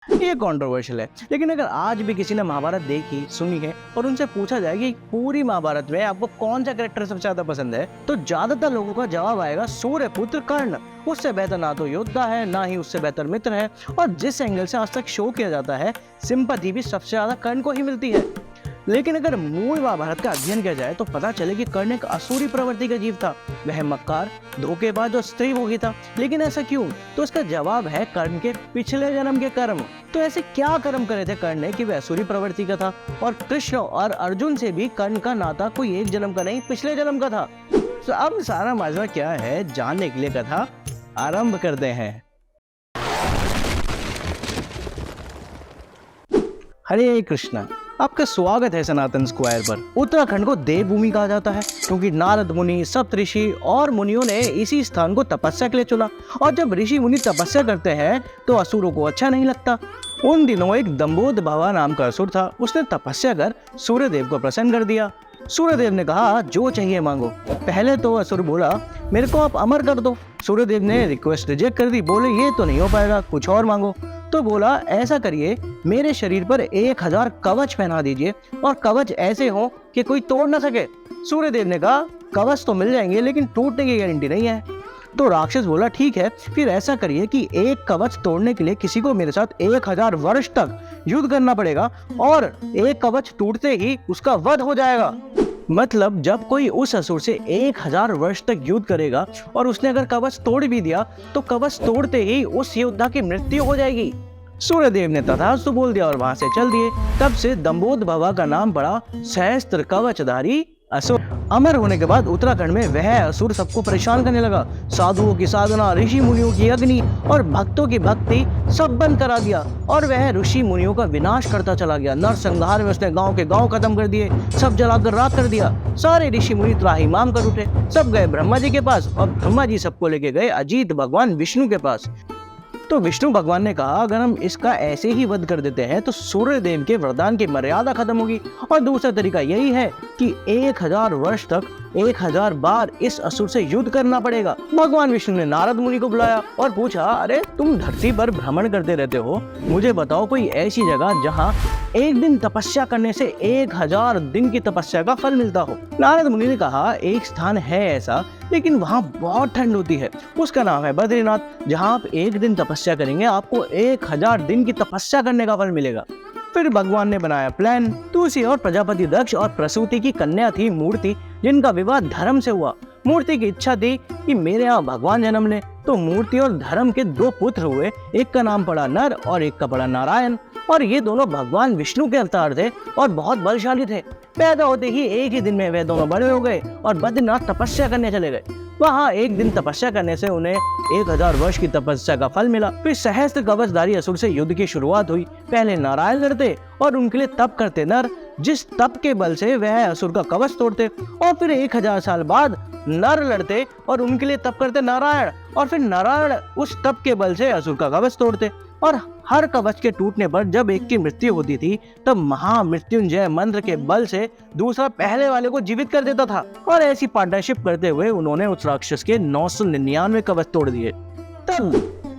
ये कंट्रोवर्शियल है, लेकिन अगर आज भी किसी ने महाभारत देखी सुनी है और उनसे पूछा जाए कि पूरी महाभारत में आपको कौन सा कैरेक्टर सबसे ज्यादा पसंद है, तो ज्यादातर लोगों का जवाब आएगा सूर्यपुत्र कर्ण। उससे बेहतर ना तो योद्धा है, ना ही उससे बेहतर मित्र है, और जिस एंगल से आज तक शो किया जाता है, सिंपैथी भी सबसे ज्यादा कर्ण को ही मिलती है। लेकिन अगर मूल महाभारत का अध्ययन किया जाए तो पता चले कि कर्ण एक असुरी प्रवृत्ति का जीव था। वह मक्कार, धोखेबाज और स्त्रीभोगी था। लेकिन ऐसा क्यों? तो इसका जवाब है कर्ण के पिछले जन्म के कर्म। तो ऐसे क्या कर्म करे थे कर्ण ने कि वह असुरी प्रवृत्ति का था? और कृष्ण और अर्जुन से भी कर्ण का नाता कोई एक जन्म का नहीं, पिछले जन्म का था। तो अब सारा माजरा क्या है, जानने के लिए कथा आरंभ करते हैं। हरे कृष्णा, आपका स्वागत है सनातन स्क्वायर पर। उत्तराखंड को देवभूमि कहा जाता है क्योंकि नारद मुनि, सप्तऋषि और मुनियों ने इसी स्थान को तपस्या के लिए चुना। और जब ऋषि मुनि तपस्या करते हैं तो असुरों को अच्छा नहीं लगता। उन दिनों एक दंबोद भवा नाम का असुर था। उसने तपस्या कर सूर्यदेव को प्रसन्न कर दिया। सूर्यदेव ने कहा जो चाहिए मांगो। पहले तो असुर बोला मेरे को आप अमर कर दो। सूर्यदेव ने रिक्वेस्ट रिजेक्ट कर दी, बोले ये तो नहीं हो पाएगा, कुछ और मांगो। तो बोला ऐसा करिए, मेरे शरीर पर 1000 कवच पहना दीजिए और कवच ऐसे हो कि कोई तोड़ ना सके। सूर्यदेव ने कहा कवच तो मिल जाएंगे लेकिन टूटने की गारंटी नहीं है। तो राक्षस बोला ठीक है, फिर ऐसा करिए कि एक कवच तोड़ने के लिए किसी को मेरे साथ 1000 वर्ष तक युद्ध करना पड़ेगा और एक कवच टूटते ही उसका वध हो जाएगा। मतलब जब कोई उस असुर से 1000 वर्ष तक युद्ध करेगा और उसने अगर कवच तोड़ भी दिया तो कवच तोड़ते ही उस योद्धा की मृत्यु हो जाएगी। सूर्यदेव ने तथास्तु बोल दिया और वहां से चल दिए। तब से दंबोद भवा का नाम पड़ा सहस्त्र कवचधारी असुर। अमर होने के बाद उत्तराखंड में वह असुर सबको परेशान करने लगा। साधुओं की साधना, ऋषि मुनियों की अग्नि और भक्तों की भक्ति सब बंद करा दिया और वह ऋषि मुनियों का विनाश करता चला गया। नरसंहार में उसने गांव के गांव खत्म कर दिए, सब जलाकर राख कर दिया। सारे ऋषि मुनि त्राहिमाम कर उठे। सब गए ब्रह्मा जी के पास और ब्रह्मा जी सबको लेके गए अजीत भगवान विष्णु के पास। तो विष्णु भगवान ने कहा अगर हम इसका ऐसे ही वध कर देते हैं तो सूर्यदेव के वरदान की मर्यादा खत्म होगी। और दूसरा तरीका यही है कि 1000 वर्ष तक 1000 बार इस असुर से युद्ध करना पड़ेगा। भगवान विष्णु ने नारद मुनि को बुलाया और पूछा अरे तुम धरती पर भ्रमण करते रहते हो, मुझे बताओ कोई ऐसी जगह जहाँ एक दिन तपस्या करने से 1000 दिन की तपस्या का फल मिलता हो। नारद मुनि ने कहा एक स्थान है ऐसा, लेकिन वहाँ बहुत ठंड होती है। उसका नाम है बद्रीनाथ। जहाँ आप एक दिन तपस्या करेंगे आपको 1000 दिन की तपस्या करने का फल मिलेगा। फिर भगवान ने बनाया प्लान। तुलसी और प्रजापति दक्ष और प्रसूति की कन्या थी मूर्ति, जिनका विवाह धर्म से हुआ। मूर्ति की इच्छा थी कि मेरे यहाँ भगवान जन्म ले, तो मूर्ति और धर्म के 2 पुत्र हुए। एक का नाम पड़ा नर और एक का पड़ा नारायण। और ये दोनों भगवान विष्णु के अवतार थे और बहुत बलशाली थे। पैदा होते ही एक ही दिन में वे दोनों बड़े हो गए और बद्रीनाथ तपस्या करने चले गए। वहाँ एक दिन तपस्या करने से उन्हें 1000 वर्ष की तपस्या का फल मिला। फिर सहस्त्र कवचधारी असुर से युद्ध की शुरुआत हुई। पहले नारायण लड़ते और उनके लिए तप करते नर, जिस तप के बल से वह असुर का कवच तोड़ते। और फिर 1000 साल बाद नर लड़ते और उनके लिए तप करते नारायण, और फिर नारायण उस तप के बल से असुर का कवच तोड़ते। और हर कवच के टूटने पर जब एक की मृत्यु होती थी तब महामृत्युंजय मंत्र के बल से दूसरा पहले वाले को जीवित कर देता था। और ऐसी पार्टनरशिप करते हुए उन्होंने उस राक्षस के 999 कवच तोड़ दिए। तब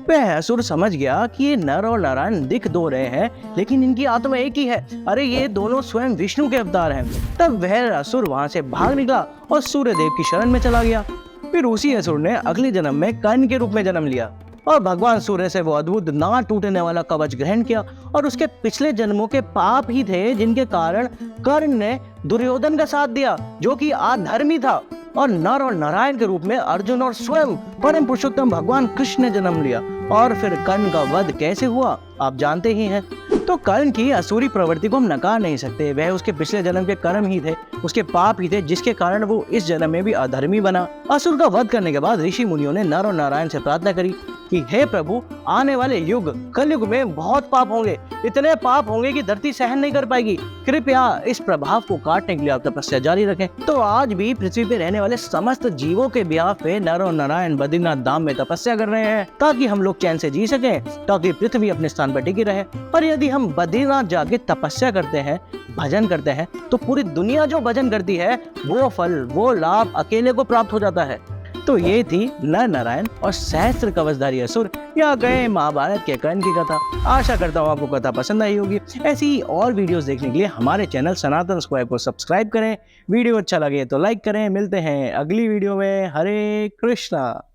वह असुर समझ गया कि ये नर और नारायण दिख 2 रहे हैं लेकिन इनकी आत्मा एक ही है। अरे ये दोनों स्वयं विष्णु के अवतार हैं। तब वह असुर वहां से भाग निकला और सूर्यदेव की शरण में चला गया। फिर उसी असुर ने अगले जन्म में कर्ण के रूप में जन्म लिया और भगवान सूर्य से वो अद्भुत ना टूटने वाला कवच ग्रहण किया। और उसके पिछले जन्मों के पाप ही थे जिनके कारण कर्ण ने दुर्योधन का साथ दिया, जो कि अधर्मी था। और नर और नारायण के रूप में अर्जुन और स्वयं परम पुरुषोत्तम भगवान कृष्ण ने जन्म लिया। और फिर कर्ण का वध कैसे हुआ आप जानते ही हैं। तो कर्ण की असुरी प्रवृत्ति को हम नकार नहीं सकते। वह उसके पिछले जन्म के कर्म ही थे, उसके पाप ही थे, जिसके कारण वो इस जन्म में भी अधर्मी बना। असुर का वध करने के बाद ऋषि मुनियों ने नर और नारायण से प्रार्थना करी कि हे प्रभु, आने वाले युग कलयुग में बहुत पाप होंगे, इतने पाप होंगे कि धरती सहन नहीं कर पाएगी। कृपया इस प्रभाव को काटने के लिए आप तपस्या जारी रखें। तो आज भी पृथ्वी पे रहने वाले समस्त जीवों के ब्याह पे नर और नारायण बद्रीनाथ धाम में तपस्या कर रहे हैं ताकि हम लोग चैन से जी सकें, ताकि पृथ्वी अपने स्थान पर टिकी रहे। और यदि हम बद्रीनाथ जाके तपस्या करते हैं, भजन करते हैं, तो पूरी दुनिया जो भजन करती है वो फल, वो लाभ अकेले को प्राप्त हो जाता है। तो ये थी नर नारायण और सहस्त्र कवचधारी असुर या गए महाभारत के कर्ण की कथा। आशा करता हूँ आपको कथा पसंद आई होगी। ऐसी ही और वीडियोस देखने के लिए हमारे चैनल सनातन स्क्वायर को सब्सक्राइब करें। वीडियो अच्छा लगे तो लाइक करें। मिलते हैं अगली वीडियो में। हरे कृष्णा।